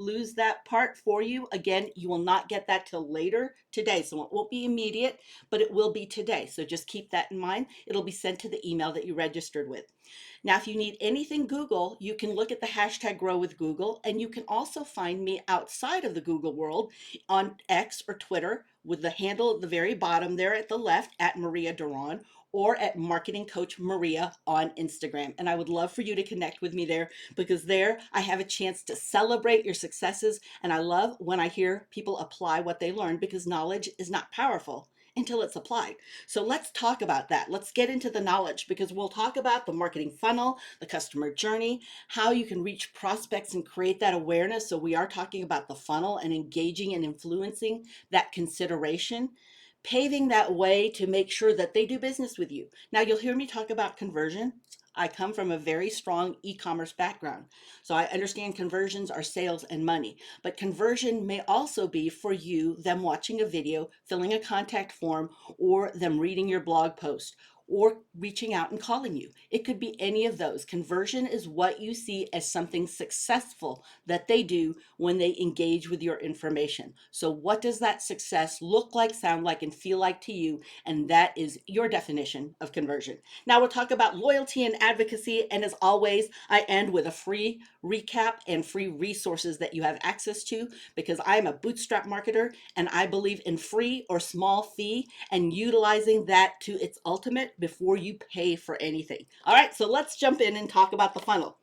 lose that part for you. Again, you will not get that till later today. So it won't be immediate, but it will be today. So just keep that in mind. It'll be sent to the email that you registered with. Now, if you need anything Google, you can look at the hashtag Grow with Google, and you can also find me outside of the Google world on X or Twitter with the handle at the very bottom there at the left at Maria Duran, or at Marketing Coach Maria on Instagram. And I would love for you to connect with me there, because there I have a chance to celebrate your successes. And I love when I hear people apply what they learned, because knowledge is not powerful until it's applied. So let's talk about that. Let's get into the knowledge, because we'll talk about the marketing funnel, the customer journey, how you can reach prospects and create that awareness. So we are talking about the funnel and engaging and influencing that consideration, paving that way to make sure that they do business with you. Now, you'll hear me talk about conversion. I come from a very strong e-commerce background, so I understand conversions are sales and money. But conversion may also be for you them watching a video, filling a contact form, or them reading your blog post, or reaching out and calling you. It could be any of those. Conversion is what you see as something successful that they do when they engage with your information. So what does that success look like, sound like, and feel like to you? And that is your definition of conversion. Now we'll talk about loyalty and advocacy. And as always, I end with a free recap and free resources that you have access to, because I'm a bootstrap marketer and I believe in free or small fee and utilizing that to its ultimate before you pay for anything. All right, so let's jump in and talk about the funnel.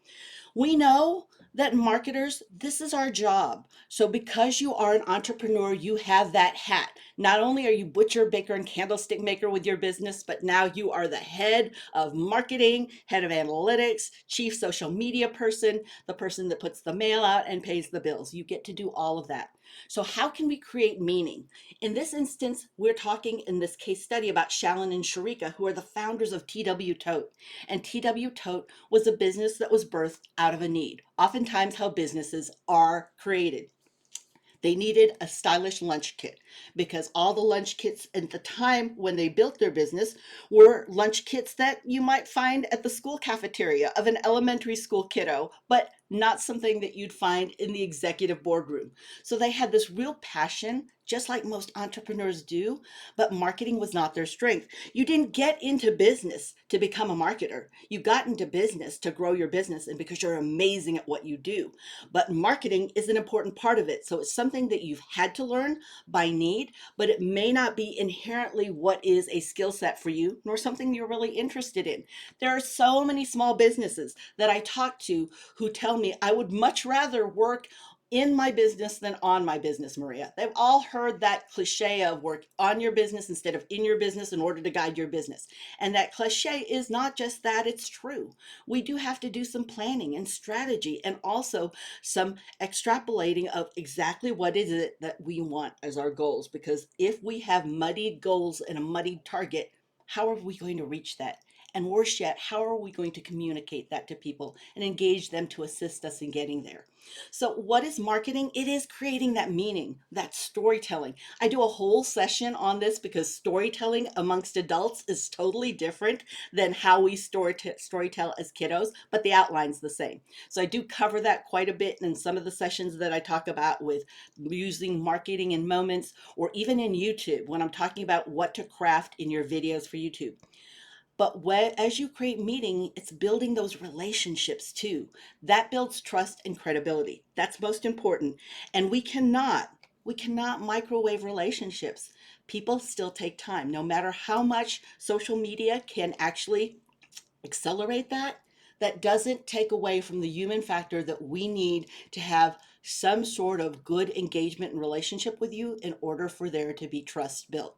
We know that marketers, this is our job. So because you are an entrepreneur, you have that hat. Not only are you butcher, baker, and candlestick maker with your business, but now you are the head of marketing, head of analytics, chief social media person, the person that puts the mail out and pays the bills. You get to do all of that. So how can we create meaning? In this instance, we're talking in this case study about Shon and Sharica, who are the founders of TW Tote. And TW Tote was a business that was birthed out of a need. Oftentimes how businesses are created. They needed a stylish lunch kit, because all the lunch kits at the time when they built their business were lunch kits that you might find at the school cafeteria of an elementary school kiddo, but not something that you'd find in the executive boardroom. So they had this real passion, just like most entrepreneurs do, but marketing was not their strength. You didn't get into business to become a marketer. You got into business to grow your business and because you're amazing at what you do. But marketing is an important part of it. So it's something that you've had to learn by need, but it may not be inherently what is a skill set for you, nor something you're really interested in. There are so many small businesses that I talk to who tell me, I would much rather work in my business than on my business, Maria. They've all heard that cliche of work on your business instead of in your business in order to guide your business. And that cliche is not just that, it's true. We do have to do some planning and strategy, and also some extrapolating of exactly what is it that we want as our goals. Because if we have muddied goals and a muddied target, how are we going to reach that? And worse yet, how are we going to communicate that to people and engage them to assist us in getting there? So what is marketing? It is creating that meaning, that storytelling. I do a whole session on this because storytelling amongst adults is totally different than how we storytell as kiddos, but the outline's the same. So I do cover that quite a bit in some of the sessions that I talk about with using marketing in moments, or even in YouTube when I'm talking about what to craft in your videos for YouTube. But as you create meaning, it's building those relationships too. That builds trust and credibility. That's most important. And we cannot microwave relationships. People still take time. No matter how much social media can actually accelerate that, that doesn't take away from the human factor that we need to have some sort of good engagement and relationship with you in order for there to be trust built.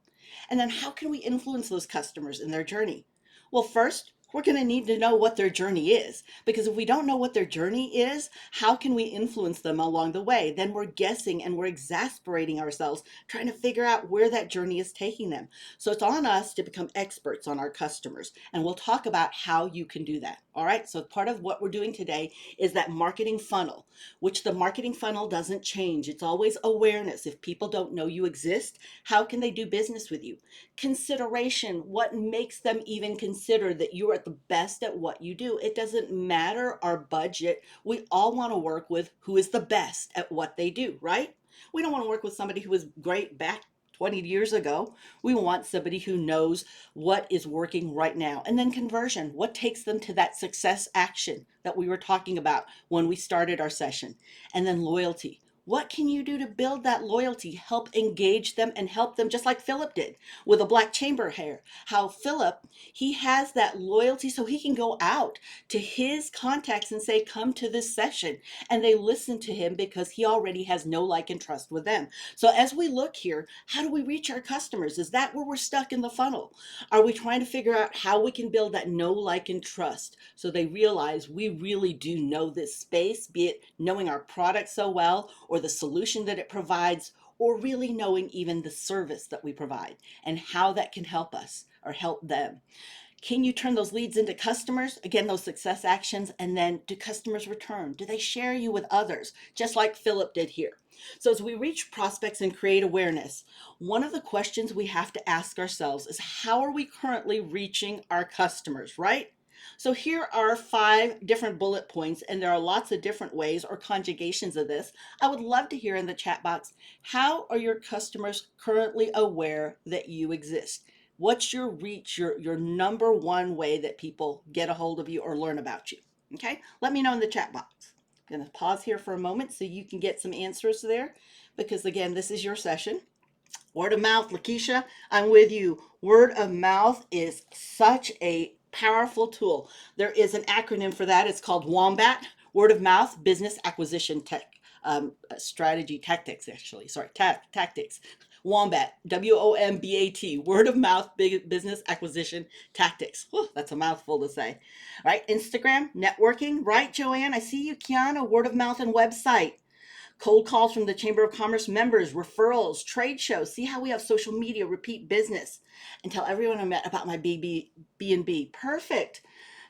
And then how can we influence those customers in their journey? Well, first, we're going to need to know what their journey is, because if we don't know what their journey is, how can we influence them along the way? Then we're guessing and we're exasperating ourselves trying to figure out where that journey is taking them. So it's on us to become experts on our customers, and we'll talk about how you can do that. All right, so part of what we're doing today is that marketing funnel, which the marketing funnel doesn't change. It's always awareness. If people don't know you exist, how can they do business with you? Consideration, what makes them even consider that you are at the best at what you do. It doesn't matter our budget. We all want to work with who is the best at what they do, right? We don't want to work with somebody who was great back 20 years ago. We want somebody who knows what is working right now. And then conversion, what takes them to that success action that we were talking about when we started our session. And then loyalty. What can you do to build that loyalty, help engage them and help them, just like Philip did with a black chamber hair? How Philip, he has that loyalty so he can go out to his contacts and say, come to this session. And they listen to him because he already has know, like, and trust with them. So as we look here, how do we reach our customers? Is that where we're stuck in the funnel? Are we trying to figure out how we can build that know, like, and trust so they realize we really do know this space, be it knowing our product so well or the solution that it provides, or really knowing even the service that we provide and how that can help us or help them? Can you turn those leads into customers? Again, those success actions. And then do customers return? Do they share you with others? Just like Philip did here. So as we reach prospects and create awareness, one of the questions we have to ask ourselves is, how are we currently reaching our customers, right? So here are 5 different bullet points, and there are lots of different ways or conjugations of this. I would love to hear in the chat box, how are your customers currently aware that you exist? What's your reach, your number one way that people get a hold of you or learn about you? Okay, let me know in the chat box. I'm going to pause here for a moment so you can get some answers there, because again, this is your session. Word of mouth, Lakeisha, I'm with you. Word of mouth is such a powerful tool. There is an acronym for that. It's called WOMBAT, Word of Mouth Business Acquisition Strategy Tactics, actually. Sorry, tactics. WOMBAT, WOMBAT, Word of Mouth Business Acquisition Tactics. Whew, that's a mouthful to say. All right, Instagram, networking, right, Joanne? I see you, Kiana, word of mouth and website. Cold calls from the Chamber of Commerce members, referrals, trade shows. See how we have social media, repeat business, and tell everyone I met about my B&B. Perfect.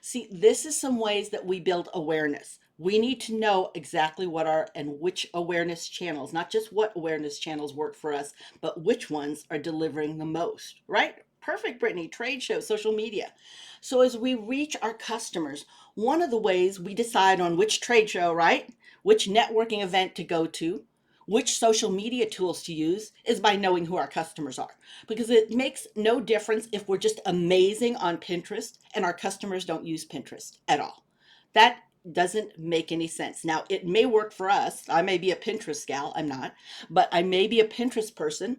See, this is some ways that we build awareness. We need to know exactly what are and which awareness channels, not just what awareness channels work for us, but which ones are delivering the most, right? Perfect, Brittany. Trade shows, social media. So as we reach our customers, one of the ways we decide on which trade show, right? Which networking event to go to, which social media tools to use, is by knowing who our customers are. Because it makes no difference if we're just amazing on Pinterest and our customers don't use Pinterest at all. That doesn't make any sense. Now, it may work for us. I may be a Pinterest gal, I'm not, but I may be a Pinterest person.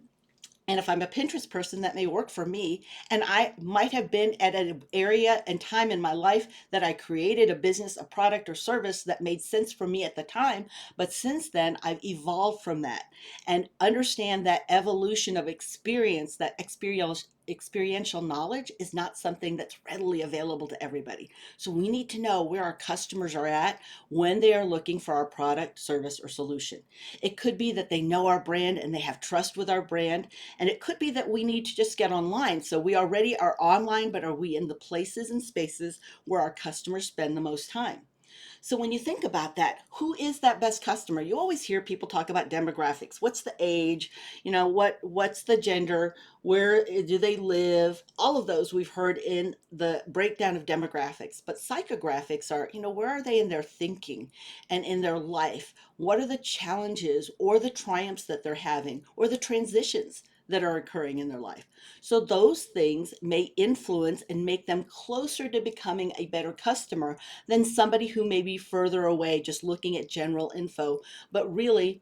And if I'm a Pinterest person, that may work for me. And I might have been at an area and time in my life that I created a business, a product, or service that made sense for me at the time. But since then, I've evolved from that and understand that evolution of experience, that experiential knowledge is not something that's readily available to everybody. So we need to know where our customers are at when they are looking for our product, service, or solution. It could be that they know our brand and they have trust with our brand. And it could be that we need to just get online. So we already are online, but are we in the places and spaces where our customers spend the most time? So when you think about that, who is that best customer? You always hear people talk about demographics. What's the age? What's the gender? Where do they live? All of those we've heard in the breakdown of demographics. But psychographics are, where are they in their thinking and in their life? What are the challenges or the triumphs that they're having or the transitions that are occurring in their life? So those things may influence and make them closer to becoming a better customer than somebody who may be further away, just looking at general info, but really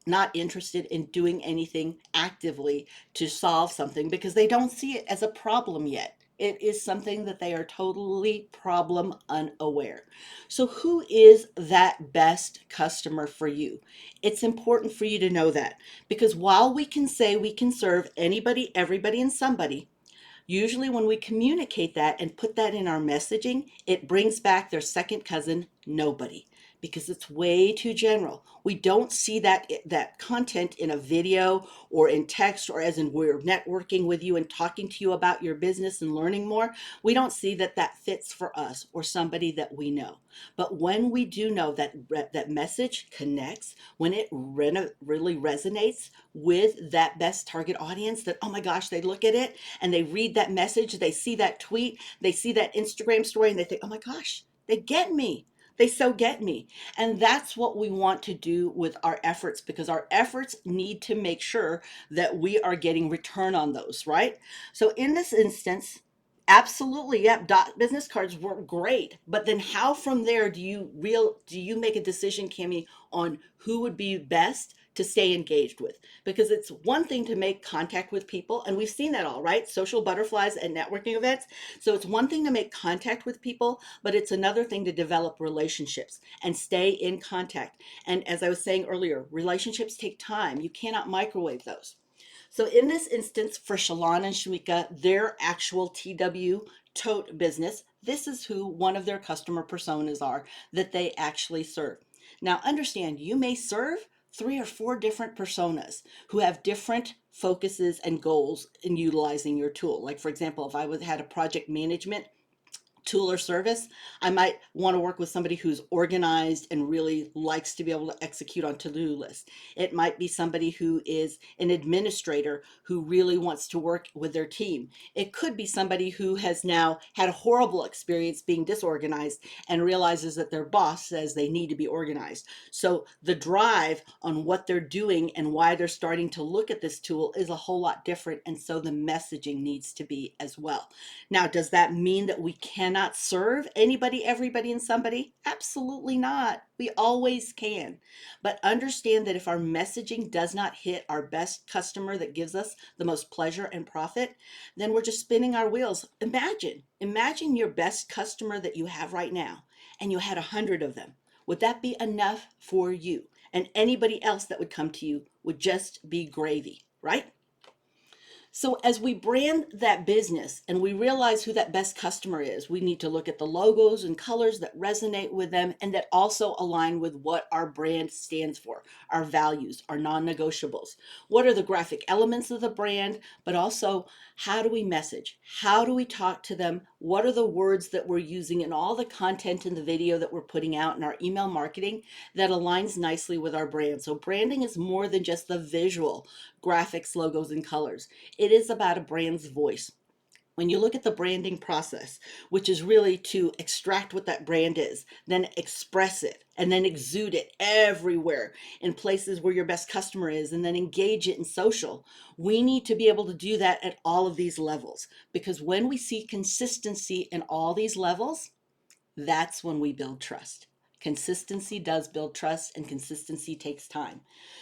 not interested in doing anything actively to solve something because they don't see it as a problem yet. It is something that they are totally problem unaware. So who is that best customer for you? It's important for you to know that, because while we can say we can serve anybody, everybody, and somebody, usually when we communicate that and put that in our messaging, it brings back their second cousin, nobody. because it's way too general. We don't see that content in a video or in text, or as in we're networking with you and talking to you about your business and learning more. We don't see that fits for us or somebody that we know. But when we do know that message connects, when it really resonates with that best target audience, that, oh my gosh, they look at it and they read that message, they see that tweet, they see that Instagram story, and they think, oh my gosh, they get me. They so get me. And that's what we want to do with our efforts, because our efforts need to make sure that we are getting return on those, right? So in this instance, absolutely, yep, dot business cards were great. But then how from there do you make a decision, Kimmy, on who would be best to stay engaged with? Because it's one thing to make contact with people, and we've seen that all, right? Social butterflies at networking events. So it's one thing to make contact with people, but it's another thing to develop relationships and stay in contact. And as I was saying earlier, relationships take time. You cannot microwave those. So in this instance, for Shon and Sharica, their actual TW tote business, this is who one of their customer personas are that they actually serve. Now understand, you may serve 3 or 4 different personas who have different focuses and goals in utilizing your tool. Like for example, if I had a project management tool or service, I might want to work with somebody who's organized and really likes to be able to execute on to-do lists. It might be somebody who is an administrator who really wants to work with their team. It could be somebody who has now had a horrible experience being disorganized and realizes that their boss says they need to be organized. So the drive on what they're doing and why they're starting to look at this tool is a whole lot different. And so the messaging needs to be as well. Now, does that mean that we cannot serve anybody, everybody, and somebody? Absolutely not. We always can. But understand that if our messaging does not hit our best customer that gives us the most pleasure and profit, then we're just spinning our wheels. Imagine your best customer that you have right now, and you had 100 of them. Would that be enough for you? And anybody else that would come to you would just be gravy, right? So as we brand that business and we realize who that best customer is, we need to look at the logos and colors that resonate with them and that also align with what our brand stands for, our values, our non-negotiables. What are the graphic elements of the brand, but also how do we message? How do we talk to them? What are the words that we're using in all the content in the video that we're putting out in our email marketing that aligns nicely with our brand? So branding is more than just the visual graphics, logos, and colors. It is about a brand's voice. When you look at the branding process, which is really to extract what that brand is, then express it, and then exude it everywhere in places where your best customer is, and then engage it in social, we need to be able to do that at all of these levels. Because when we see consistency in all these levels, that's when we build trust. Consistency does build trust, and consistency takes time.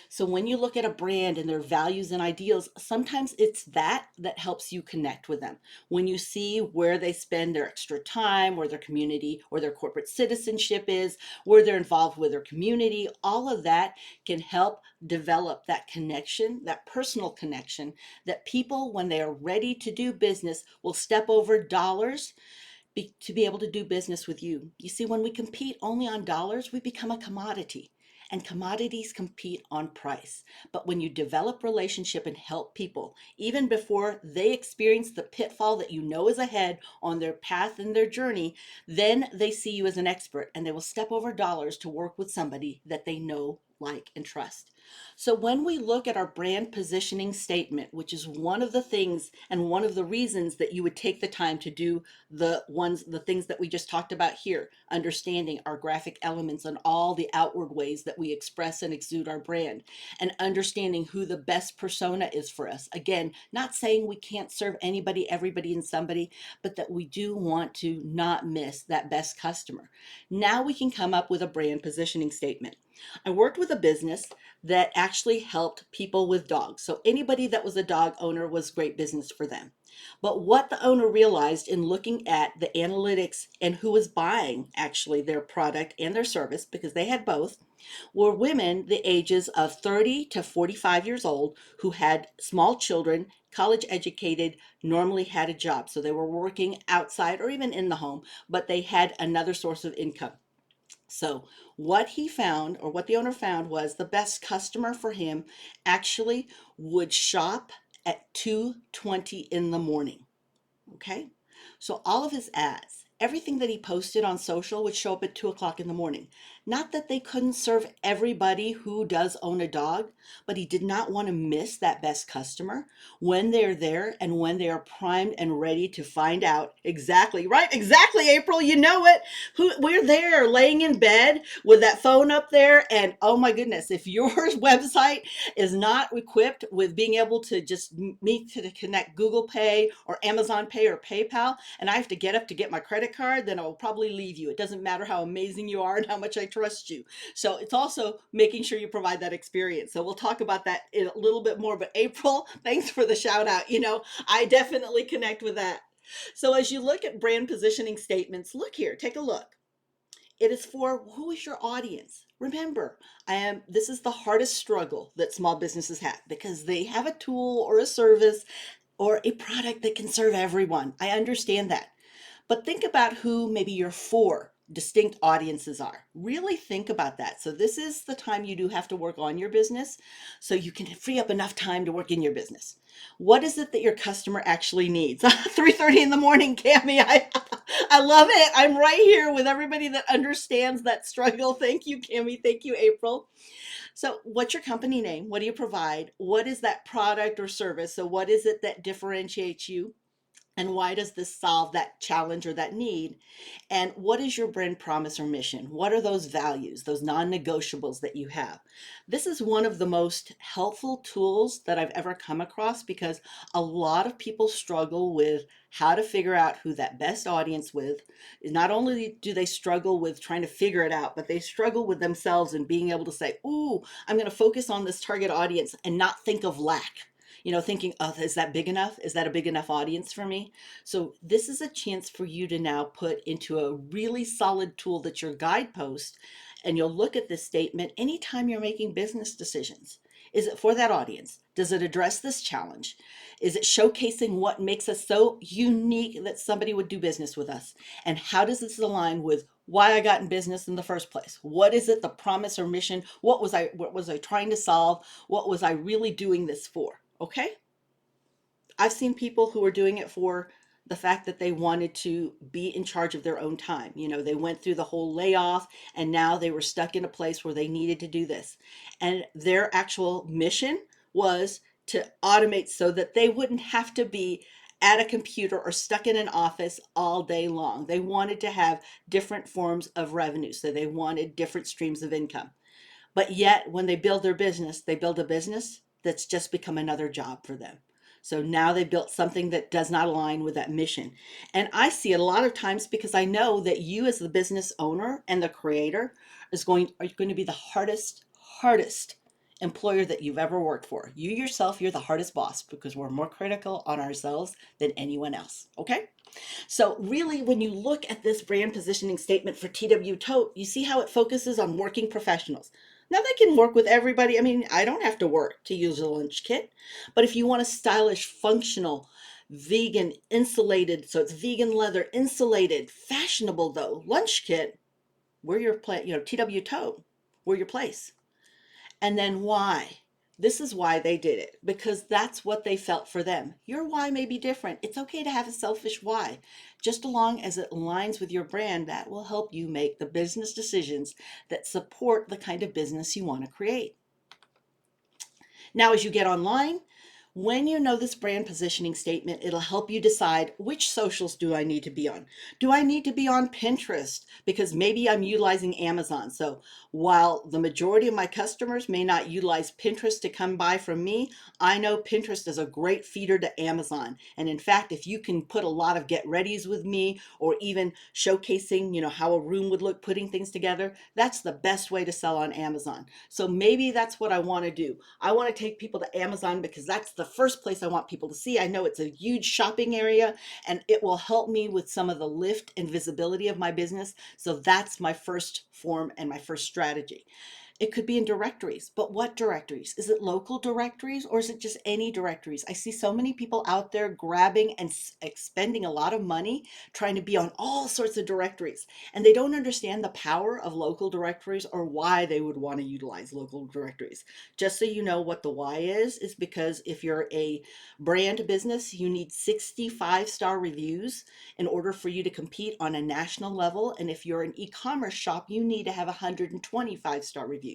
So when you look at a brand and their values and ideals, sometimes it's that helps you connect with them. When you see where they spend their extra time, where their community or their corporate citizenship is, where they're involved with their community, all of that can help develop that connection, that personal connection, that people, when they are ready to do business, will step over dollars to be able to do business with you. You see, when we compete only on dollars, we become a commodity, and commodities compete on price. But when you develop relationship and help people, even before they experience the pitfall that you know is ahead on their path and their journey, then they see you as an expert and they will step over dollars to work with somebody that they know, like, and trust. So when we look at our brand positioning statement, which is one of the things and one of the reasons that you would take the time to do the things that we just talked about here, understanding our graphic elements and all the outward ways that we express and exude our brand, and understanding who the best persona is for us. Again, not saying we can't serve anybody, everybody, and somebody, but that we do want to not miss that best customer. Now we can come up with a brand positioning statement. I worked with a business that actually helped people with dogs. So anybody that was a dog owner was great business for them. But what the owner realized in looking at the analytics and who was buying actually their product and their service, because they had both, were women the ages of 30 to 45 years old who had small children, college educated, normally had a job. So they were working outside or even in the home, but they had another source of income. So what he found, or what the owner found, was the best customer for him actually would shop at 2:20 in the morning. Okay. So all of his ads, everything that he posted on social would show up at 2 o'clock in the morning. Not that they couldn't serve everybody who does own a dog, but he did not want to miss that best customer when they're there and when they are primed and ready to find out exactly, right? Exactly, April, you know it. Who we're there laying in bed with that phone up there. And oh my goodness, if your website is not equipped with being able to just meet to connect Google Pay or Amazon Pay or PayPal, and I have to get up to get my credit card, then I will probably leave you. It doesn't matter how amazing you are and how much I trust you. So it's also making sure you provide that experience. So we'll talk about that in a little bit more. But April, thanks for the shout out. I definitely connect with that. So as you look at brand positioning statements, look here, take a look. It is for who is your audience. Remember, this is the hardest struggle that small businesses have because they have a tool or a service or a product that can serve everyone. I understand that. But think about who maybe your four distinct audiences are. Really think about that. So this is the time you do have to work on your business so you can free up enough time to work in your business. What is it that your customer actually needs? 3:30 in the morning, Cami. I love it. I'm right here with everybody that understands that struggle. Thank you, Cami. Thank you, April. So, what's your company name? What do you provide? What is that product or service? So, what is it that differentiates you? And why does this solve that challenge or that need? And what is your brand promise or mission? What are those values, those non negotiables that you have? This is one of the most helpful tools that I've ever come across because a lot of people struggle with how to figure out who that best audience with. Not only do they struggle with trying to figure it out, but they struggle with themselves and being able to say, ooh, I'm going to focus on this target audience and not think of lack. Thinking, oh, is that big enough? Is that a big enough audience for me? So this is a chance for you to now put into a really solid tool that's your guidepost, and you'll look at this statement anytime you're making business decisions. Is it for that audience? Does it address this challenge? Is it showcasing what makes us so unique that somebody would do business with us? And how does this align with why I got in business in the first place? What is it, the promise or mission? What was I trying to solve? What was I really doing this for? Okay? I've seen people who are doing it for the fact that they wanted to be in charge of their own time. They went through the whole layoff and now they were stuck in a place where they needed to do this. And their actual mission was to automate so that they wouldn't have to be at a computer or stuck in an office all day long. They wanted to have different forms of revenue. So they wanted different streams of income. But yet, when they build their business, they build a business that's just become another job for them. So now they built something that does not align with that mission. And I see it a lot of times because I know that you, as the business owner and the creator, are going to be the hardest employer that you've ever worked for. You yourself, you're the hardest boss because we're more critical on ourselves than anyone else. Okay? So really, when you look at this brand positioning statement for TW Tote, you see how it focuses on working professionals. Now they can work with everybody. I mean, I don't have to work to use a lunch kit, but if you want a stylish, functional, vegan, insulated, so it's vegan leather, insulated, fashionable though, lunch kit, we're your place, TW Tote, we're your place. And then why? This is why they did it, because that's what they felt for them. Your why may be different. It's okay to have a selfish why. Just as long as it aligns with your brand, that will help you make the business decisions that support the kind of business you want to create. Now, as you get online, when you know this brand positioning statement, it'll help you decide which socials do I need to be on. Do I need to be on Pinterest? Because maybe I'm utilizing Amazon. So while the majority of my customers may not utilize Pinterest to come buy from me, I know Pinterest is a great feeder to Amazon. And in fact, if you can put a lot of get readies with me or even showcasing, how a room would look, putting things together, that's the best way to sell on Amazon. So maybe that's what I want to do. I want to take people to Amazon because that's the first place I want people to see. I know it's a huge shopping area and it will help me with some of the lift and visibility of my business. So that's my first form and my first strategy. It could be in directories, but what directories? Is it local directories or is it just any directories? I see so many people out there grabbing and expending a lot of money trying to be on all sorts of directories, and they don't understand the power of local directories or why they would want to utilize local directories. Just so you know what the why is because if you're a brand business, you need 65-star reviews in order for you to compete on a national level. And if you're an e-commerce shop, you need to have 125-star reviews.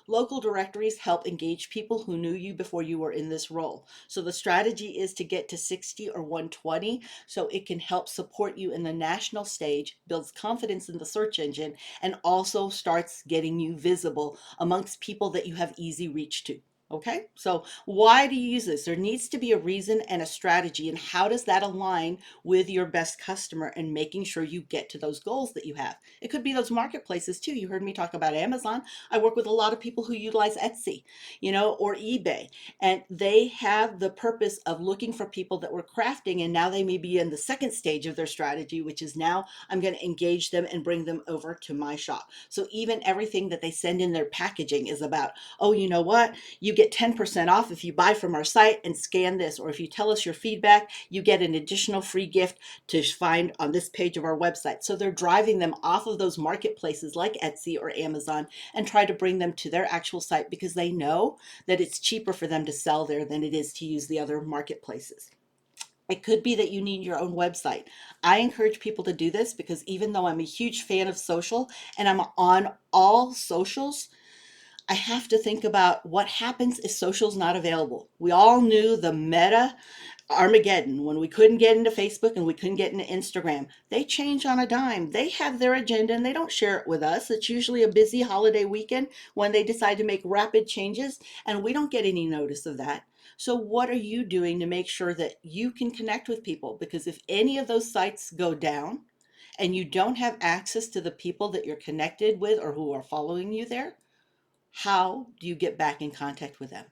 Local directories help engage people who knew you before you were in this role. So the strategy is to get to 60 or 120 so it can help support you in the national stage, builds confidence in the search engine, and also starts getting you visible amongst people that you have easy reach to. Okay, so why do you use this? There needs to be a reason and a strategy. And how does that align with your best customer and making sure you get to those goals that you have? It could be those marketplaces too. You heard me talk about Amazon. I work with a lot of people who utilize Etsy, or eBay, and they have the purpose of looking for people that were crafting. And now they may be in the second stage of their strategy, which is now I'm going to engage them and bring them over to my shop. So even everything that they send in their packaging is about, oh, you know what? You get 10% off if you buy from our site and scan this, or if you tell us your feedback, you get an additional free gift to find on this page of our website. So they're driving them off of those marketplaces like Etsy or Amazon and try to bring them to their actual site because they know that it's cheaper for them to sell there than it is to use the other marketplaces. It could be that you need your own website. I encourage people to do this because even though I'm a huge fan of social and I'm on all socials, I have to think about what happens if social's not available. We all knew the meta Armageddon when we couldn't get into Facebook and we couldn't get into Instagram. They change on a dime. They have their agenda and they don't share it with us. It's usually a busy holiday weekend when they decide to make rapid changes, and we don't get any notice of that. So, what are you doing to make sure that you can connect with people? Because if any of those sites go down and you don't have access to the people that you're connected with or who are following you there, how do you get back in contact with them?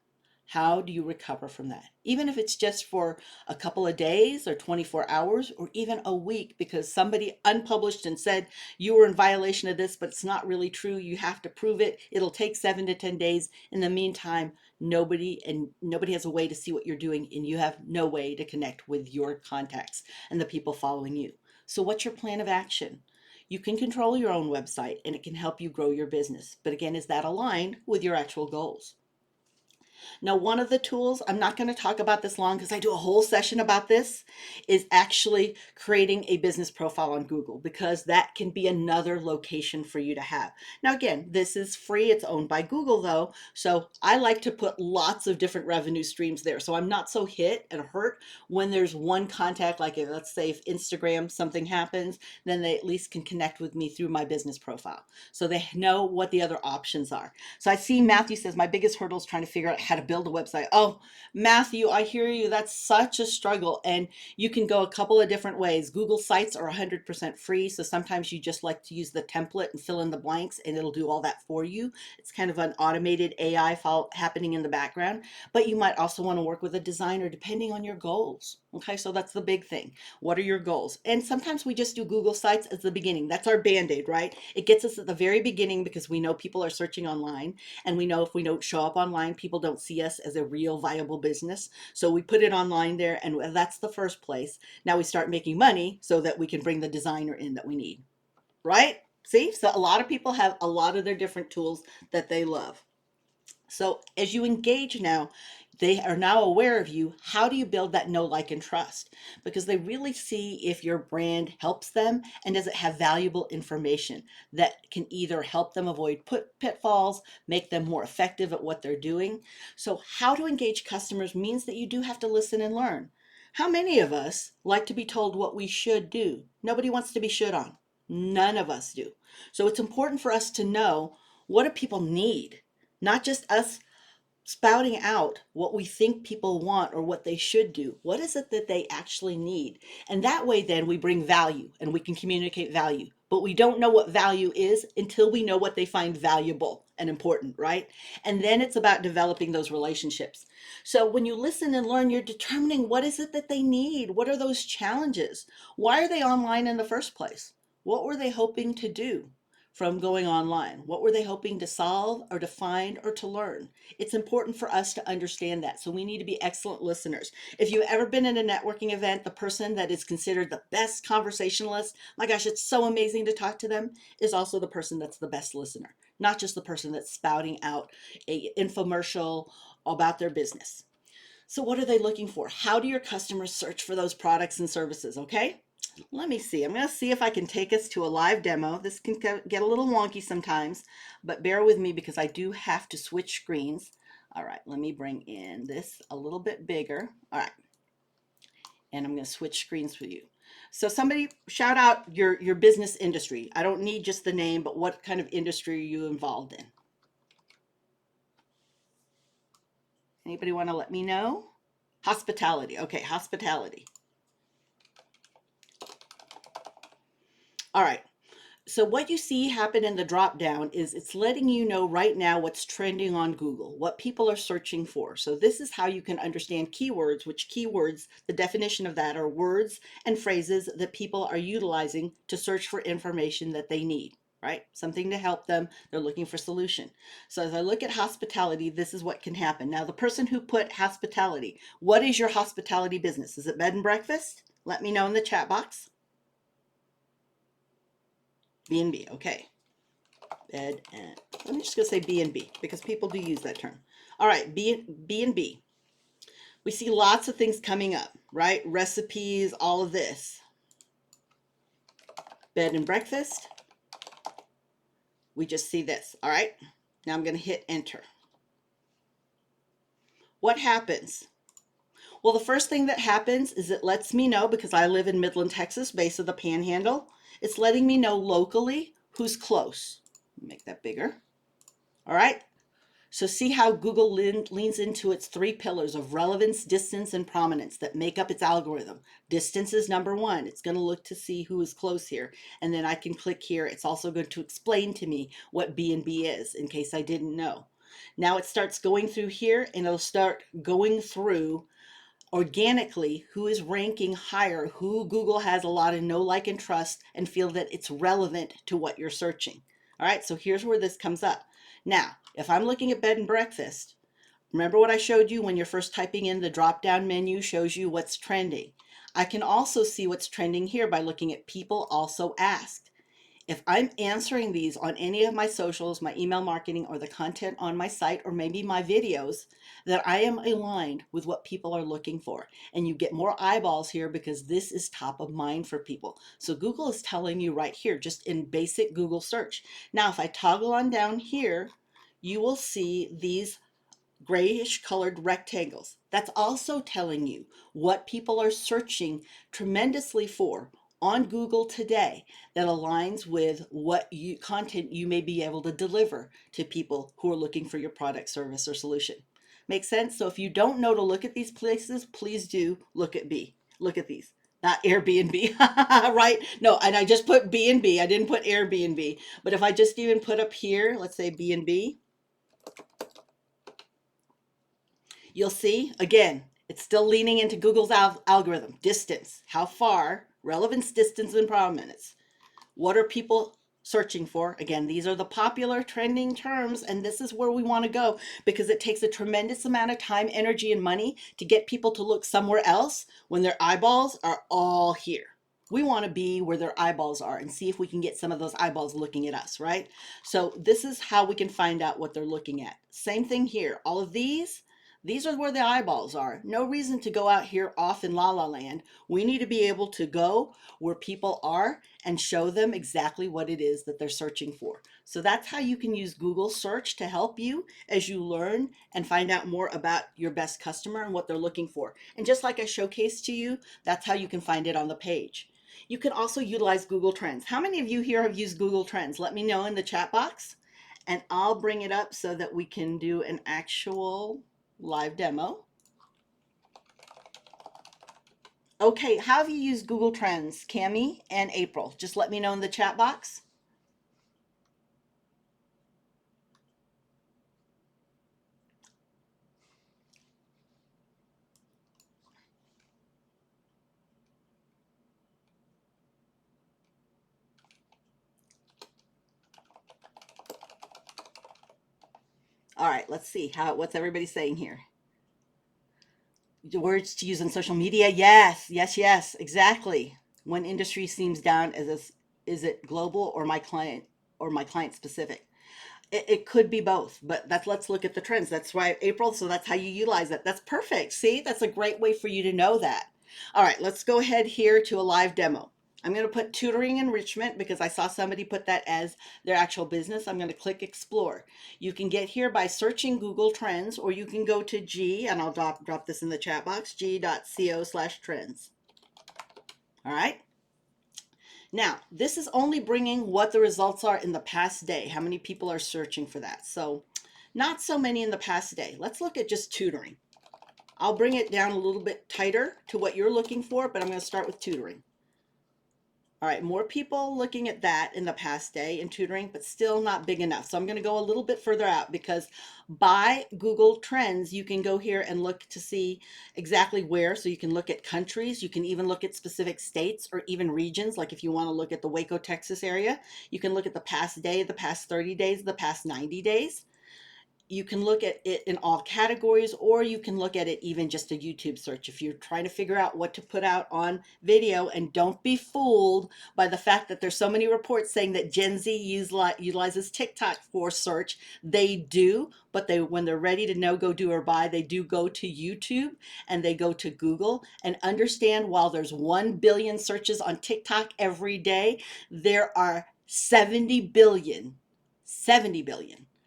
How do you recover from that? Even if it's just for a couple of days or 24 hours or even a week because somebody unpublished and said you were in violation of this, but it's not really true. You have to prove it. It'll take 7 to 10 days. In the meantime, nobody has a way to see what you're doing, and you have no way to connect with your contacts and the people following you. So what's your plan of action? You can control your own website and it can help you grow your business. But again, is that aligned with your actual goals? Now, one of the tools, I'm not going to talk about this long because I do a whole session about this, is actually creating a business profile on Google because that can be another location for you to have. Now, again, this is free. It's owned by Google though. So I like to put lots of different revenue streams there. So I'm not so hit and hurt when there's one contact, like if, let's say if Instagram, something happens, then they at least can connect with me through my business profile. So they know what the other options are. So I see Matthew says, my biggest hurdle is trying to figure out how to build a website. Oh, Matthew, I hear you. That's such a struggle. And you can go a couple of different ways. Google Sites are 100% free. So sometimes you just like to use the template and fill in the blanks and it'll do all that for you. It's kind of an automated AI file happening in the background. But you might also want to work with a designer depending on your goals. Okay, so that's the big thing. What are your goals? And sometimes we just do Google Sites as the beginning. That's our Band-Aid, right? It gets us at the very beginning because we know people are searching online, and we know if we don't show up online, people don't see us as a real viable business. So we put it online there, and that's the first place. Now we start making money so that we can bring the designer in that we need, right? See, so a lot of people have a lot of their different tools that they love. So as you engage now, they are now aware of you. How do you build that know, like, and trust? Because they really see if your brand helps them and does it have valuable information that can either help them avoid pitfalls, make them more effective at what they're doing. So how to engage customers means that you do have to listen and learn. How many of us like to be told what we should do? Nobody wants to be should on. None of us do. So it's important for us to know, what do people need? Not just us spouting out what we think people want or what they should do. What is it that they actually need? And that way, then we bring value and we can communicate value. But we don't know what value is until we know what they find valuable and important, right? And then it's about developing those relationships. So when you listen and learn, you're determining what is it that they need? What are those challenges? Why are they online in the first place? What were they hoping to do? from going online? What were they hoping to solve or to find or to learn? It's important for us to understand that. So we need to be excellent listeners. If you've ever been in a networking event, the person that is considered the best conversationalist, my gosh, it's so amazing to talk to them, is also the person that's the best listener, not just the person that's spouting out a infomercial about their business. So what are they looking for? How do your customers search for those products and services? Okay. Let me see. I'm going to see if I can take us to a live demo. This can get a little wonky sometimes, but bear with me because I do have to switch screens. All right, let me bring in this a little bit bigger. All right, and I'm going to switch screens for you. So somebody shout out your business industry. I don't need just the name, but what kind of industry are you involved in? Anybody want to let me know? Hospitality. Okay, hospitality. All right. So what you see happen in the drop down is it's letting you know right now what's trending on Google, what people are searching for. So this is how you can understand keywords, which keywords, the definition of that are words and phrases that people are utilizing to search for information that they need, right? Something to help them. They're looking for solution. So as I look at hospitality, this is what can happen. Now, the person who put hospitality, what is your hospitality business? Is it bed and breakfast? Let me know in the chat box. B&B, okay. Bed and I'm just gonna say B&B because people do use that term. All right, B&B. We see lots of things coming up, right? Recipes, all of this. Bed and breakfast. We just see this, all right? Now I'm gonna hit enter. What happens? Well, the first thing that happens is it lets me know, because I live in Midland, Texas, base of the Panhandle, it's letting me know locally who's close. Make that bigger. All right. So see how Google leans into its three pillars of relevance, distance, and prominence that make up its algorithm. Distance is number one. It's going to look to see who is close here. And then I can click here. It's also going to explain to me what B&B is in case I didn't know. Now it starts going through here and it'll start going through organically who is ranking higher, who Google has a lot of know, like, and trust and feel that it's relevant to what you're searching. All right, so here's where this comes up. Now, if I'm looking at bed and breakfast, remember what I showed you when you're first typing in the drop-down menu shows you what's trending. I can also see what's trending here by looking at people also asked. If I'm answering these on any of my socials, my email marketing, or the content on my site, or maybe my videos, that I am aligned with what people are looking for. And you get more eyeballs here because this is top of mind for people. So Google is telling you right here, just in basic Google search. Now, if I toggle on down here, you will see these grayish colored rectangles. That's also telling you what people are searching tremendously for on Google today that aligns with what content you may be able to deliver to people who are looking for your product, service, or solution. Make sense? So if you don't know to look at these places, please do look at B. Look at these. Not Airbnb, right? No, and I just put B&B. I didn't put Airbnb. But if I just even put up here, let's say B&B, you'll see, again, it's still leaning into Google's algorithm. Distance, how far, relevance, distance, and prominence. What are people searching for? Again, these are the popular trending terms, and this is where we want to go because it takes a tremendous amount of time, energy, and money to get people to look somewhere else when their eyeballs are all here. We want to be where their eyeballs are and see if we can get some of those eyeballs looking at us, right? So this is how we can find out what they're looking at. Same thing here. All of these are where the eyeballs are. No reason to go out here off in La La Land. We need to be able to go where people are and show them exactly what it is that they're searching for. So that's how you can use Google search to help you as you learn and find out more about your best customer and what they're looking for. And just like I showcased to you, that's how you can find it on the page. You can also utilize Google Trends. How many of you here have used Google Trends? Let me know in the chat box and I'll bring it up so that we can do an actual live demo. Okay, how have you used Google Trends, Cami and April? Just let me know in the chat box. All right, let's see what's everybody saying here. The words to use on social media. Yes, yes, yes, exactly. One industry seems down as this, is it global or my client specific? It could be both, but let's look at the trends. That's why April, so that's how you utilize it. That's perfect. See, that's a great way for you to know that. All right, let's go ahead here to a live demo. I'm going to put tutoring enrichment because I saw somebody put that as their actual business. I'm going to click explore. You can get here by searching Google Trends, or you can go to G, and I'll drop this in the chat box, g.co/trends. All right. Now, this is only bringing what the results are in the past day. How many people are searching for that? So not so many in the past day. Let's look at just tutoring. I'll bring it down a little bit tighter to what you're looking for, but I'm going to start with tutoring. All right, more people looking at that in the past day in tutoring, but still not big enough. So I'm going to go a little bit further out because by Google Trends, you can go here and look to see exactly where. So you can look at countries, you can even look at specific states or even regions. Like if you want to look at the Waco, Texas area, you can look at the past day, the past 30 days, the past 90 days. You can look at it in all categories, or you can look at it even just a YouTube search if you're trying to figure out what to put out on video. And don't be fooled by the fact that there's so many reports saying that Gen Z utilizes TikTok for search. They do, but when they're ready to know, go, do, or buy, they do go to YouTube and they go to Google. And understand, while there's 1 billion searches on TikTok every day, there are 70 billion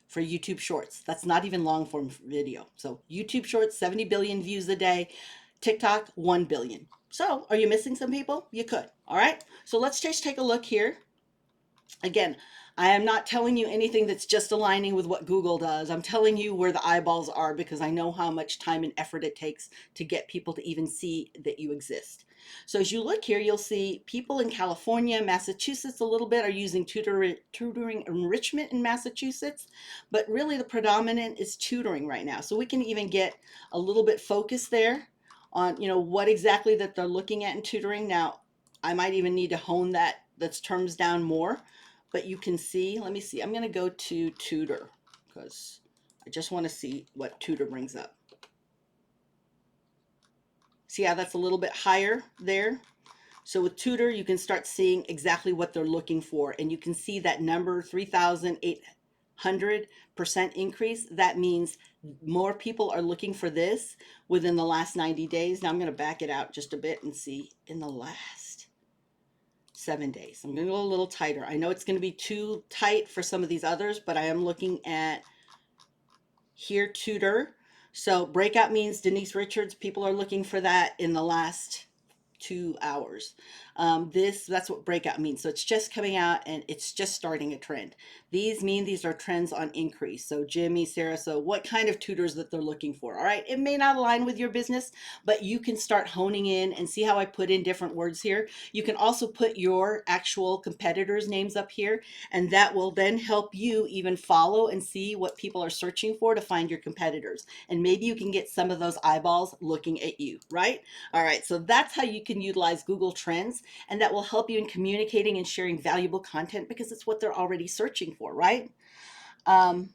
for YouTube Shorts. That's not even long form video. So YouTube Shorts, 70 billion views a day. TikTok, 1 billion. So are you missing some people? You could. All right. So let's just take a look here. Again, I am not telling you anything that's just aligning with what Google does. I'm telling you where the eyeballs are because I know how much time and effort it takes to get people to even see that you exist. So as you look here, you'll see people in California, Massachusetts a little bit are using tutoring enrichment in Massachusetts, but really the predominant is tutoring right now. So we can even get a little bit focused there on, what exactly that they're looking at in tutoring. Now, I might even need to hone that's terms down more, but you can see, let me see, I'm going to go to tutor because I just want to see what tutor brings up. See how that's a little bit higher there? So with tutor, you can start seeing exactly what they're looking for. And you can see that number 3,800% increase. That means more people are looking for this within the last 90 days. Now I'm going to back it out just a bit and see in the last 7 days. I'm going to go a little tighter. I know it's going to be too tight for some of these others, but I am looking at here tutor. So breakout means Denise Richards. People are looking for that in the last 2 hours. That's what breakout means. So it's just coming out and it's just starting a trend. These are trends on increase. So Jimmy, Sarah, so what kind of tutors that they're looking for. All right. It may not align with your business, but you can start honing in and see how I put in different words here. You can also put your actual competitors' names up here, and that will then help you even follow and see what people are searching for to find your competitors. And maybe you can get some of those eyeballs looking at you, right? All right. So that's how you can utilize Google Trends, and that will help you in communicating and sharing valuable content because it's what they're already searching for, right? Um,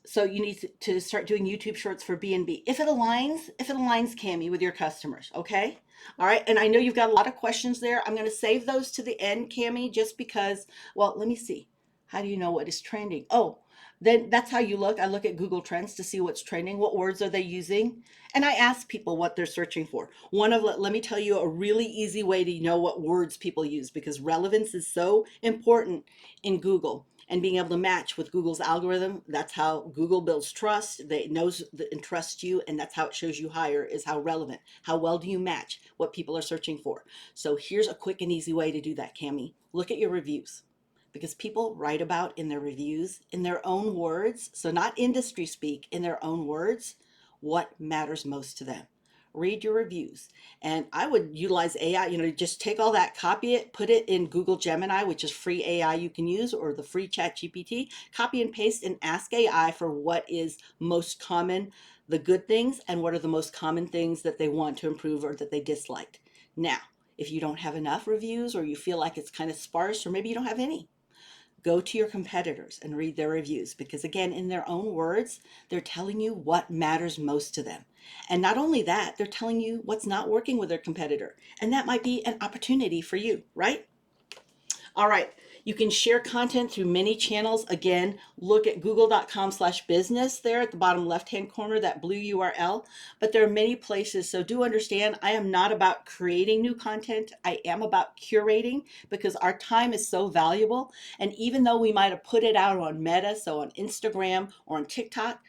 so you need to start doing YouTube Shorts for B&B if it aligns, Cami, with your customers. Okay. All right. And I know you've got a lot of questions there. I'm going to save those to the end, Cami, just because, well, let me see. How do you know what is trending? Oh, then that's how you look. I look at Google Trends to see what's trending. What words are they using? And I ask people what they're searching for. Let me tell you a really easy way to know what words people use, because relevance is so important in Google and being able to match with Google's algorithm. That's how Google builds trust. They knows and trusts you, and that's how it shows you higher, is how relevant, how well do you match what people are searching for. So here's a quick and easy way to do that, Cami. Look at your reviews, because people write about in their reviews in their own words, so not industry speak, in their own words, what matters most to them. Read your reviews. And I would utilize AI, just take all that, copy it, put it in Google Gemini, which is free AI you can use, or the free Chat GPT, copy and paste and ask AI for what is most common, the good things, and what are the most common things that they want to improve or that they disliked. Now, if you don't have enough reviews, or you feel like it's kind of sparse, or maybe you don't have any, Go to your competitors and read their reviews because, again, in their own words, they're telling you what matters most to them. And not only that, they're telling you what's not working with their competitor. And that might be an opportunity for you, right? All right. You can share content through many channels. Again, look at google.com/business there at the bottom left-hand corner, that blue URL. But there are many places. So do understand, I am not about creating new content. I am about curating because our time is so valuable. And even though we might have put it out on Meta, so on Instagram or on TikTok,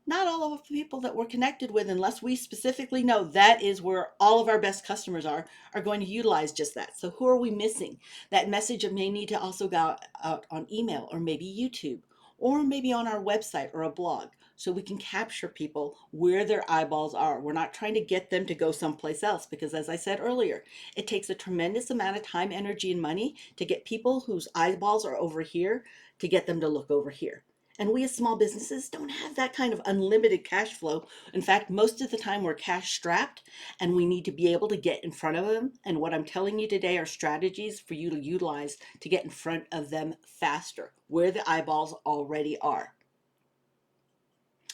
not all of the people that we're connected with, unless we specifically know that is where all of our best customers are going to utilize just that. So who are we missing? That message may need to also go out on email or maybe YouTube or maybe on our website or a blog so we can capture people where their eyeballs are. We're not trying to get them to go someplace else because, as I said earlier, it takes a tremendous amount of time, energy, and money to get people whose eyeballs are over here to get them to look over here. And we as small businesses don't have that kind of unlimited cash flow. In fact, most of the time we're cash strapped and we need to be able to get in front of them. And what I'm telling you today are strategies for you to utilize to get in front of them faster, where the eyeballs already are.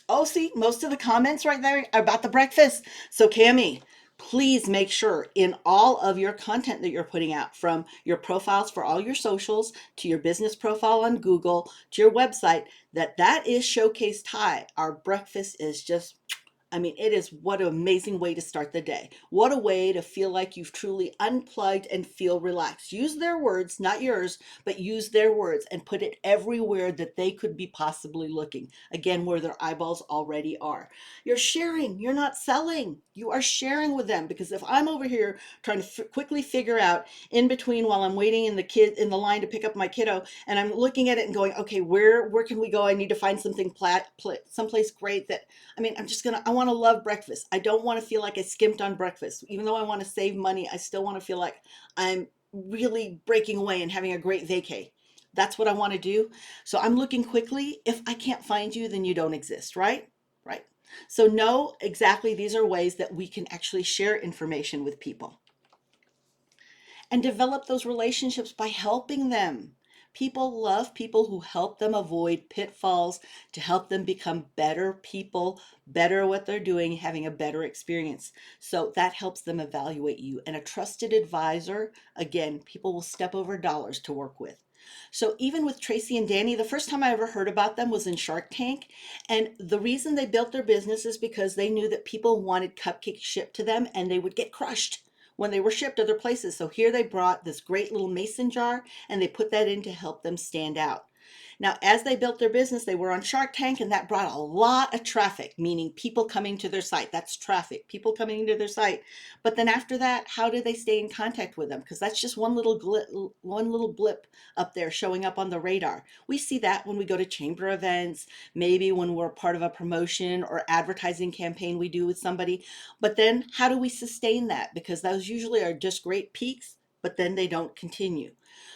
Oh, see, most of the comments right there are about the breakfast. So, Cami, please make sure in all of your content that you're putting out, from your profiles for all your socials to your business profile on Google to your website, that is showcased high. Our breakfast is just, I mean, it is, what an amazing way to start the day. What a way to feel like you've truly unplugged and feel relaxed. Use their words, not yours, but use their words and put it everywhere that they could be possibly looking. Again, where their eyeballs already are. You're sharing, you're not selling. You are sharing with them, because if I'm over here trying to quickly figure out in between while I'm waiting in the line to pick up my kiddo, and I'm looking at it and going, okay, where can we go? I need to find something someplace great that, I mean, I want to love breakfast. I don't want to feel like I skimped on breakfast. Even though I want to save money, I still want to feel like I'm really breaking away and having a great vacay. That's what I want to do. So I'm looking quickly. If I can't find you, then you don't exist, right? Right. So know exactly these are ways that we can actually share information with people and develop those relationships by helping them. People love people who help them avoid pitfalls, to help them become better people, better at what they're doing, having a better experience. So that helps them evaluate you. And a trusted advisor, again, people will step over dollars to work with. So even with Tracy and Danny, the first time I ever heard about them was in Shark Tank. And the reason they built their business is because they knew that people wanted cupcakes shipped to them and they would get crushed when they were shipped other places. So here they brought this great little mason jar and they put that in to help them stand out. Now, as they built their business, they were on Shark Tank, and that brought a lot of traffic, meaning people coming to their site. That's traffic, people coming to their site. But then after that, how do they stay in contact with them? Because that's just one little blip up there showing up on the radar. We see that when we go to chamber events, maybe when we're part of a promotion or advertising campaign we do with somebody. But then how do we sustain that? Because those usually are just great peaks, but then they don't continue.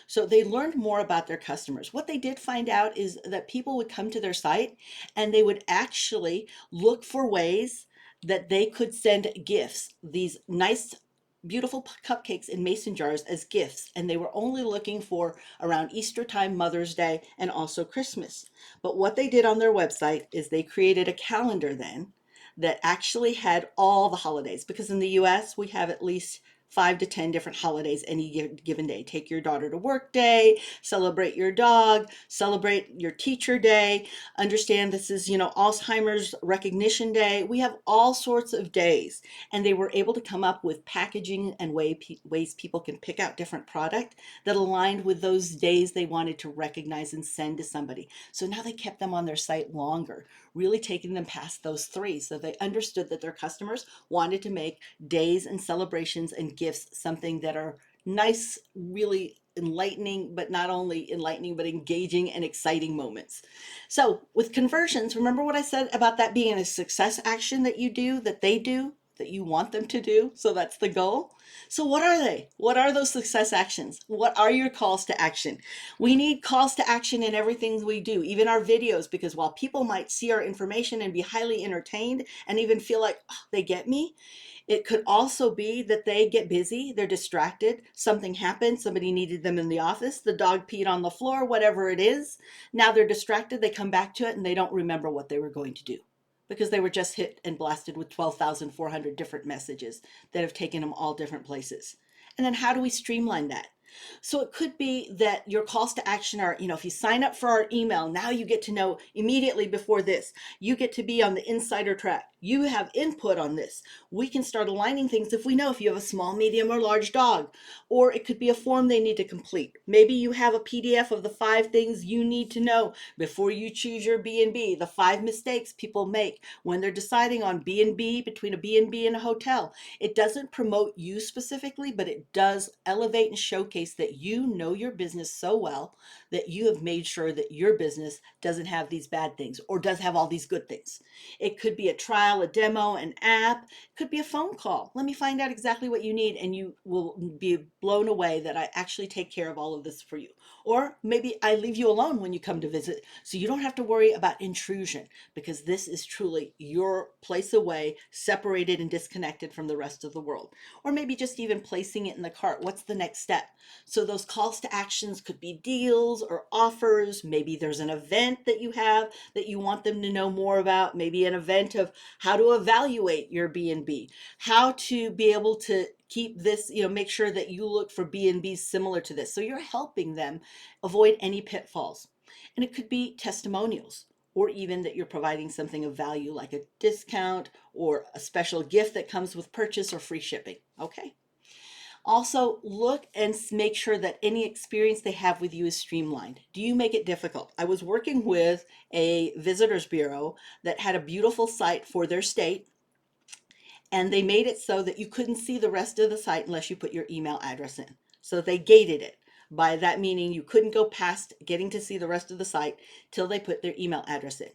So they learned more about their customers. What they did find out is that people would come to their site and they would actually look for ways that they could send gifts, these nice, beautiful cupcakes in mason jars as gifts. And they were only looking for around Easter time, Mother's Day, and also Christmas. But what they did on their website is they created a calendar then that actually had all the holidays, because in the US we have at least 5 to 10 different holidays any given day. Take your daughter to work day, celebrate your dog, celebrate your teacher day. Understand this is, Alzheimer's recognition day. We have all sorts of days, and they were able to come up with packaging and ways people can pick out different product that aligned with those days they wanted to recognize and send to somebody. So now they kept them on their site longer, really taking them past those three. So they understood that their customers wanted to make days and celebrations and gifts something that are nice, really enlightening, but not only enlightening, but engaging and exciting moments. So with conversions, remember what I said about that being a success action that you do, that they do? that you want them to do. So that's the goal. So what are they? What are those success actions? What are your calls to action? We need calls to action in everything we do, even our videos, because while people might see our information and be highly entertained and even feel like, oh, they get me, it could also be that they get busy, they're distracted, something happened, somebody needed them in the office, the dog peed on the floor, whatever it is. Now they're distracted, they come back to it and they don't remember what they were going to do because they were just hit and blasted with 12,400 different messages that have taken them all different places. And then how do we streamline that? So it could be that your calls to action are, if you sign up for our email, now you get to know immediately before this. You get to be on the insider track. You have input on this. We can start aligning things if we know if you have a small, medium, or large dog. Or it could be a form they need to complete. Maybe you have a PDF of the 5 things you need to know before you choose your B&B, the 5 mistakes people make when they're deciding on B&B, between a B&B and a hotel. It doesn't promote you specifically, but it does elevate and showcase that you know your business so well that you have made sure that your business doesn't have these bad things or does have all these good things. It could be a trial, a demo, an app, it could be a phone call. Let me find out exactly what you need, and you will be blown away that I actually take care of all of this for you. Or maybe I leave you alone when you come to visit, so you don't have to worry about intrusion, because this is truly your place away, separated and disconnected from the rest of the world. Or maybe just even placing it in the cart. What's the next step? So those calls to actions could be deals or offers. Maybe there's an event that you have that you want them to know more about. Maybe an event of how to evaluate your B&B, how to be able to keep this, make sure that you look for B&Bs similar to this. So you're helping them avoid any pitfalls. And it could be testimonials, or even that you're providing something of value like a discount or a special gift that comes with purchase or free shipping. Okay. Also, look and make sure that any experience they have with you is streamlined. Do you make it difficult? I was working with a visitors bureau that had a beautiful site for their state, and they made it so that you couldn't see the rest of the site unless you put your email address in. So they gated it. By that meaning you couldn't go past getting to see the rest of the site till they put their email address in.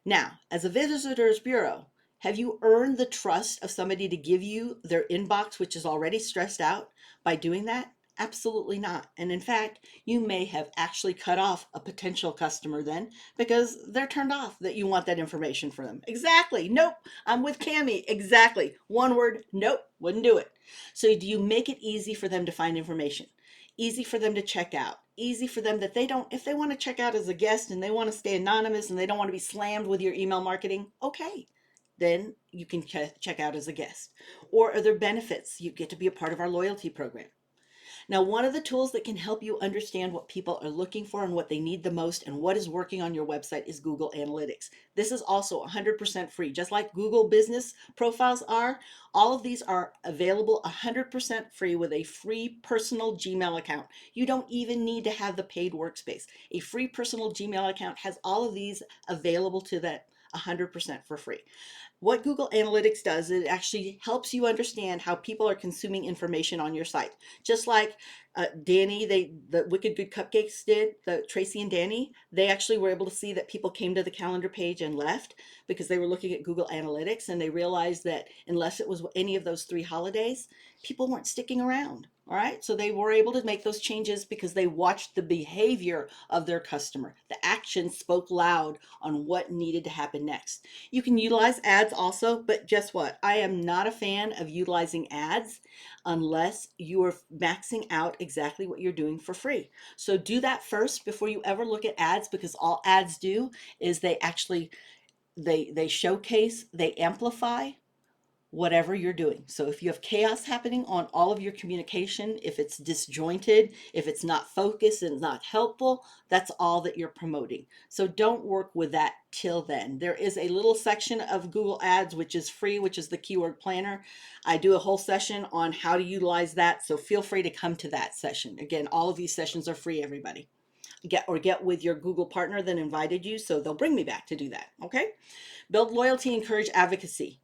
Now, as a visitors bureau, have you earned the trust of somebody to give you their inbox, which is already stressed out, by doing that? Absolutely not. And in fact, you may have actually cut off a potential customer then because they're turned off that you want that information for them. Exactly. Nope. I'm with Cami. Exactly. One word. Nope. Wouldn't do it. So do you make it easy for them to find information? Easy for them to check out, easy for them that if they want to check out as a guest and they want to stay anonymous and they don't want to be slammed with your email marketing, okay, then you can check out as a guest. Or are there benefits? You get to be a part of our loyalty program. Now, one of the tools that can help you understand what people are looking for and what they need the most and what is working on your website is Google Analytics. This is also 100% free. Just like Google business profiles are, all of these are available 100% free with a free personal Gmail account. You don't even need to have the paid workspace. A free personal Gmail account has all of these available to that 100% for free. What Google Analytics does, it actually helps you understand how people are consuming information on your site. Just like Danny, the Wicked Good Cupcakes did, Tracy and Danny, they actually were able to see that people came to the calendar page and left because they were looking at Google Analytics, and they realized that unless it was any of those 3 holidays, people weren't sticking around. All right, so they were able to make those changes because they watched the behavior of their customer. The action spoke loud on what needed to happen next. You can utilize ads also, but guess what? I am not a fan of utilizing ads unless you are maxing out exactly what you're doing for free. So do that first before you ever look at ads, because all ads do is they actually they showcase, they amplify whatever you're doing. So if you have chaos happening on all of your communication, if it's disjointed, if it's not focused and not helpful, that's all that you're promoting. So don't work with that till then. There is a little section of Google Ads which is free, which is the keyword planner. I do a whole session on how to utilize that, so feel free to come to that session. Again, all of these sessions are free, everybody. Get with your Google partner that invited you, so they'll bring me back to do that. Okay? Build loyalty, encourage advocacy.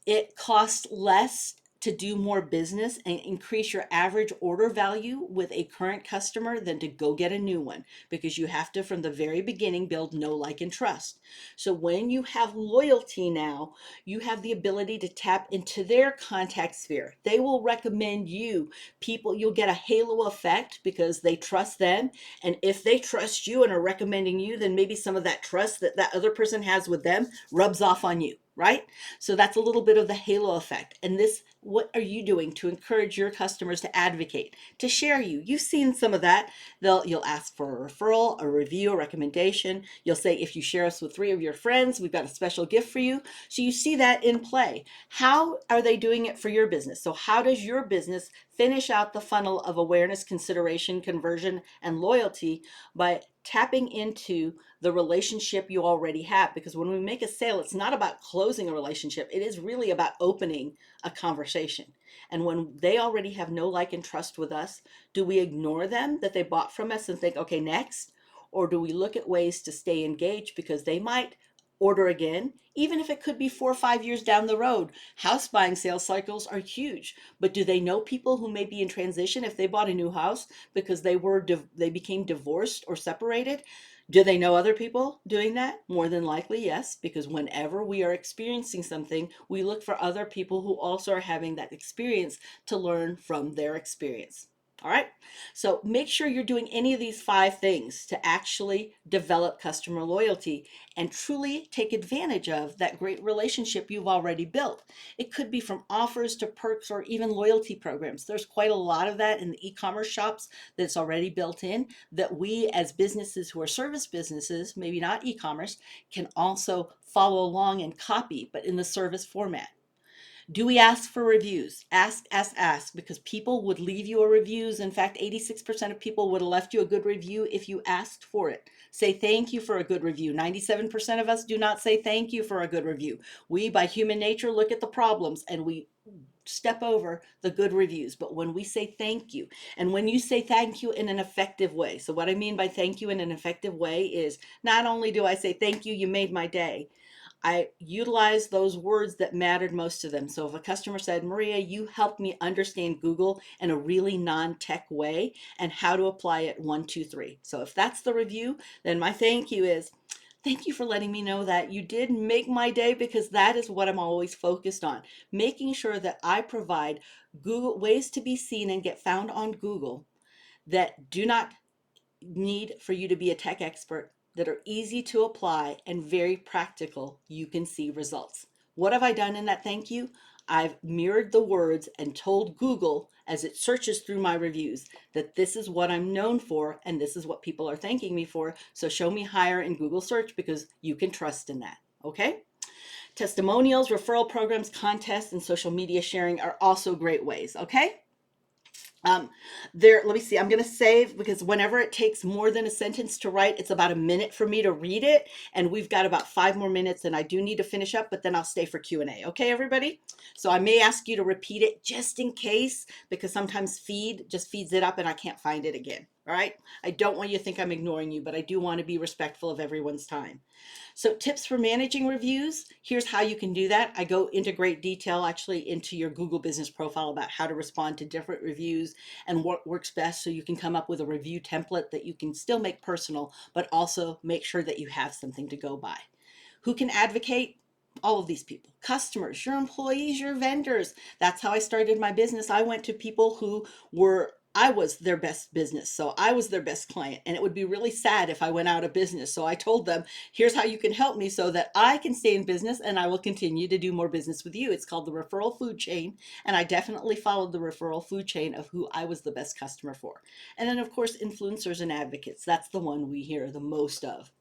It costs less to do more business and increase your average order value with a current customer than to go get a new one, because you have to, from the very beginning, build know, like, and trust. So when you have loyalty now, you have the ability to tap into their contact sphere. They will recommend you people. You'll get a halo effect because they trust them. And if they trust you and are recommending you, then maybe some of that trust that that other person has with them rubs off on you, right? So that's a little bit of the halo effect. And this, what are you doing to encourage your customers to advocate, to share you? You've seen some of that. You'll ask for a referral, a review, a recommendation. You'll say, if you share us with 3 of your friends, we've got a special gift for you. So you see that in play. How are they doing it for your business? So how does your business finish out the funnel of awareness, consideration, conversion, and loyalty by tapping into the relationship you already have? Because when we make a sale, it's not about closing a relationship. It is really about opening a conversation. And when they already have know, like, and trust with us, do we ignore them that they bought from us and think, okay, next? Or do we look at ways to stay engaged because they might order again, even if it could be 4 or 5 years down the road? House buying sales cycles are huge, but do they know people who may be in transition if they bought a new house because they became divorced or separated? Do they know other people doing that? More than likely, yes, because whenever we are experiencing something, we look for other people who also are having that experience to learn from their experience. All right. So make sure you're doing any of these 5 things to actually develop customer loyalty and truly take advantage of that great relationship you've already built. It could be from offers to perks or even loyalty programs. There's quite a lot of that in the e-commerce shops that's already built in, that we as businesses who are service businesses, maybe not e-commerce, can also follow along and copy, but in the service format. Do we ask for reviews? Ask, because people would leave you a reviews. In fact, 86% of people would have left you a good review if you asked for it. Say thank you for a good review. 97% of us do not say thank you for a good review. We, by human nature, look at the problems and we step over the good reviews. But when we say thank you, and when you say thank you in an effective way, so what I mean by thank you in an effective way is not only do I say thank you, you made my day, I utilized those words that mattered most to them. So if a customer said, Maria, you helped me understand Google in a really non-tech way and how to apply it 1, 2, 3. So if that's the review, then my thank you is, thank you for letting me know that you did make my day, because that is what I'm always focused on, making sure that I provide Google ways to be seen and get found on Google that do not need for you to be a tech expert, that are easy to apply and very practical. You can see results. What have I done in that thank you? I've mirrored the words and told Google as it searches through my reviews that this is what I'm known for and this is what people are thanking me for. So show me higher in Google search, because you can trust in that. Okay? Testimonials, referral programs, contests, and social media sharing are also great ways. Okay? Let me see, I'm going to save, because whenever it takes more than a sentence to write, it's about a minute for me to read it. And we've got about 5 more minutes and I do need to finish up, but then I'll stay for Q&A. Okay, everybody? So I may ask you to repeat it just in case, because sometimes feed just feeds it up and I can't find it again. All right. I don't want you to think I'm ignoring you, but I do want to be respectful of everyone's time. So tips for managing reviews, here's how you can do that. I go into great detail actually into your Google business profile about how to respond to different reviews and what works best, so you can come up with a review template that you can still make personal, but also make sure that you have something to go by. Who can advocate? All of these people, customers, your employees, your vendors. That's how I started my business. I went to people who I was their best business. So I was their best client. And it would be really sad if I went out of business. So I told them, here's how you can help me so that I can stay in business and I will continue to do more business with you. It's called the referral food chain. And I definitely followed the referral food chain of who I was the best customer for. And then, of course, influencers and advocates. That's the one we hear the most of.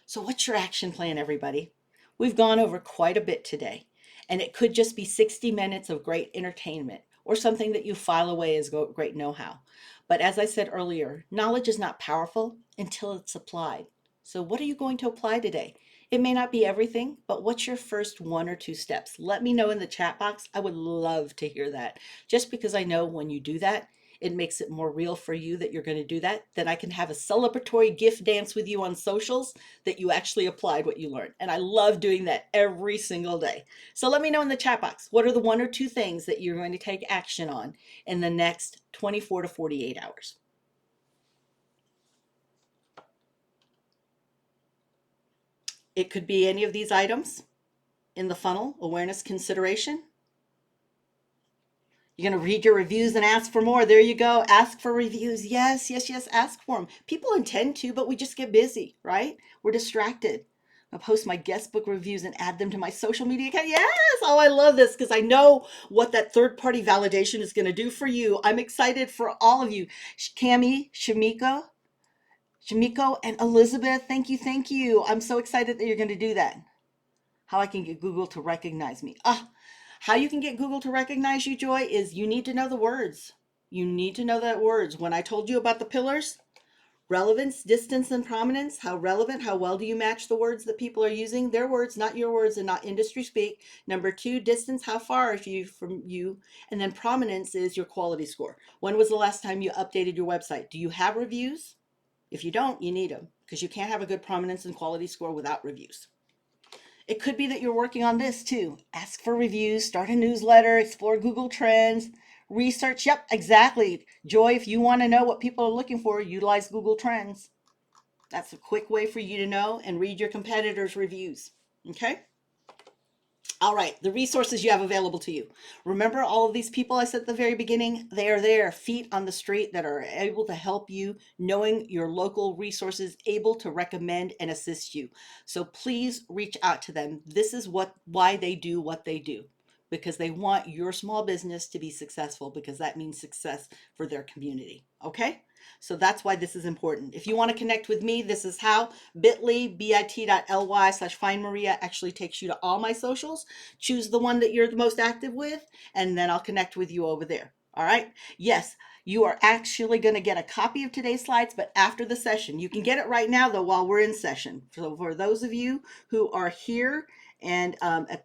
So what's your action plan, everybody? We've gone over quite a bit today, and it could just be 60 minutes of great entertainment or something that you file away as great know-how. But as I said earlier, knowledge is not powerful until it's applied. So what are you going to apply today? It may not be everything, but what's your first 1 or 2 steps? Let me know in the chat box. I would love to hear that, just because I know when you do that, it makes it more real for you that you're going to do that. Then I can have a celebratory gift dance with you on socials that you actually applied what you learned. And I love doing that every single day. So let me know in the chat box, what are the 1 or 2 things that you're going to take action on in the next 24 to 48 hours? It could be any of these items in the funnel: awareness, consideration. You're going to read your reviews and ask for more. There you go. Ask for reviews. Yes, yes, yes. Ask for them. People intend to, but we just get busy, right? We're distracted. I'll post my guest book reviews and add them to my social media account. Yes. Oh, I love this because I know what that third party validation is going to do for you. I'm excited for all of you. Cami, Shamiko, and Elizabeth. Thank you. Thank you. I'm so excited that you're going to do that. How I can get Google to recognize me. How you can get Google to recognize you, Joy, is you need to know the words. You need to know the words. When I told you about the pillars, relevance, distance, and prominence, how relevant, how well do you match the words that people are using? Their words, not your words, and not industry speak. Number 2, distance, how far are you from you? And then prominence is your quality score. When was the last time you updated your website? Do you have reviews? If you don't, you need them, because you can't have a good prominence and quality score without reviews. It could be that you're working on this too. Ask for reviews, start a newsletter, explore Google Trends, research. Yep, exactly. Joy, if you want to know what people are looking for, utilize Google Trends. That's a quick way for you to know, and read your competitors' reviews. Okay? All right, the resources you have available to you. Remember all of these people I said at the very beginning? They are there, feet on the street, that are able to help you, knowing your local resources, able to recommend and assist you. So please reach out to them. This is why they do what they do, because they want your small business to be successful, because that means success for their community. Okay? So that's why this is important. If you want to connect with me, this is how. bit.ly/find Maria actually takes you to all my socials. Choose the one that you're the most active with, and then I'll connect with you over there. All right. Yes, you are actually going to get a copy of today's slides, but after the session. You can get it right now, though, while we're in session. So for those of you who are here, and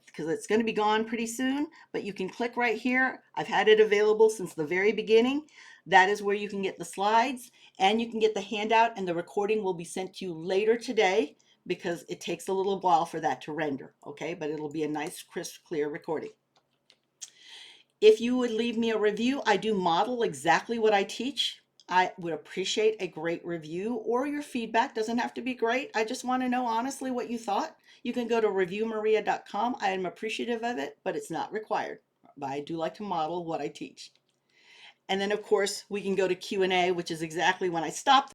because it's going to be gone pretty soon, but you can click right here. I've had it available since the very beginning. That is where you can get the slides, and you can get the handout, and the recording will be sent to you later today, because it takes a little while for that to render. Okay, but it'll be a nice, crisp, clear recording. If you would leave me a review, I do model exactly what I teach. I would appreciate a great review, or your feedback. Doesn't have to be great. I just want to know honestly what you thought. You can go to reviewmaria.com. I am appreciative of it, but it's not required. But I do like to model what I teach. And then, of course, we can go to Q&A, which is exactly when I stop